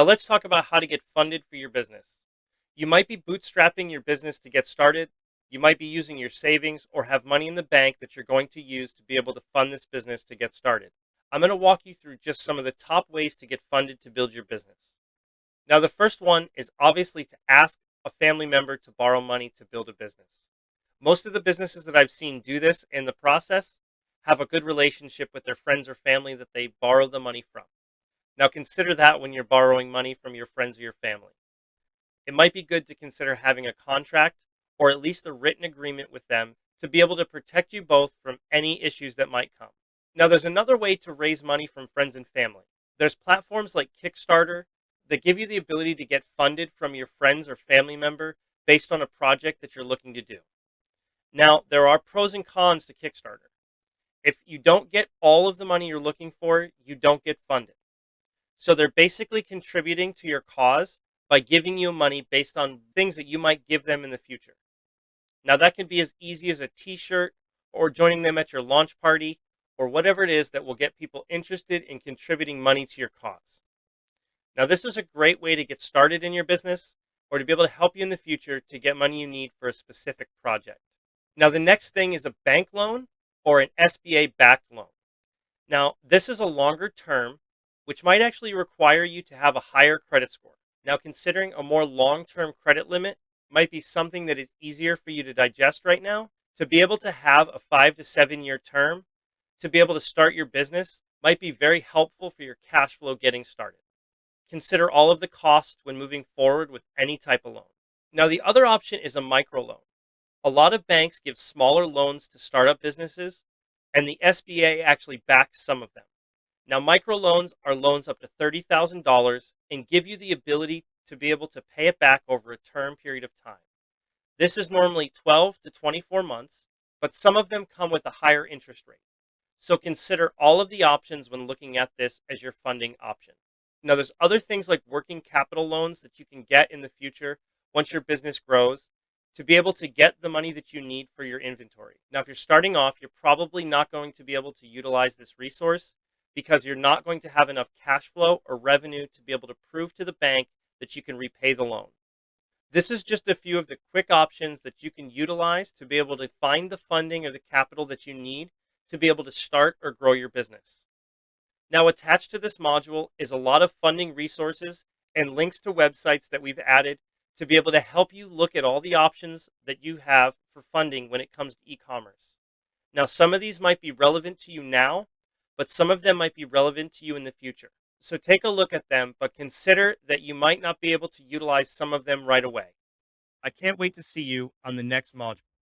Now let's talk about how to get funded for your business. You might be bootstrapping your business to get started. You might be using your savings or have money in the bank that you're going to use to be able to fund this business to get started. I'm going to walk you through just some of the top ways to get funded to build your business. Now, the first one is obviously to ask a family member to borrow money to build a business. Most of the businesses that I've seen do this in the process have a good relationship with their friends or family that they borrow the money from. Now, consider that when you're borrowing money from your friends or your family. It might be good to consider having a contract or at least a written agreement with them to be able to protect you both from any issues that might come. Now, there's another way to raise money from friends and family. There's platforms like Kickstarter that give you the ability to get funded from your friends or family member based on a project that you're looking to do. Now, there are pros and cons to Kickstarter. If you don't get all of the money you're looking for, you don't get funded. So they're basically contributing to your cause by giving you money based on things that you might give them in the future. Now, that can be as easy as a t-shirt or joining them at your launch party or whatever it is that will get people interested in contributing money to your cause. Now, this is a great way to get started in your business or to be able to help you in the future to get money you need for a specific project. Now, the next thing is a bank loan or an SBA backed loan. Now, this is a longer term, which might actually require you to have a higher credit score. Now, considering a more long-term credit limit might be something that is easier for you to digest right now. To be able to have a 5 to 7 year term, to be able to start your business might be very helpful for your cash flow getting started. Consider all of the costs when moving forward with any type of loan. Now, the other option is a microloan. A lot of banks give smaller loans to startup businesses, and the SBA actually backs some of them. Now, microloans are loans up to $30,000 and give you the ability to be able to pay it back over a term period of time. This is normally 12 to 24 months, but some of them come with a higher interest rate. So consider all of the options when looking at this as your funding option. Now, there's other things like working capital loans that you can get in the future once your business grows to be able to get the money that you need for your inventory. Now, if you're starting off, you're probably not going to be able to utilize this resource because you're not going to have enough cash flow or revenue to be able to prove to the bank that you can repay the loan. This is just a few of the quick options that you can utilize to be able to find the funding or the capital that you need to be able to start or grow your business. Now, attached to this module is a lot of funding resources and links to websites that we've added to be able to help you look at all the options that you have for funding when it comes to e-commerce. Now, some of these might be relevant to you now, but some of them might be relevant to you in the future. So take a look at them, but consider that you might not be able to utilize some of them right away. I can't wait to see you on the next module.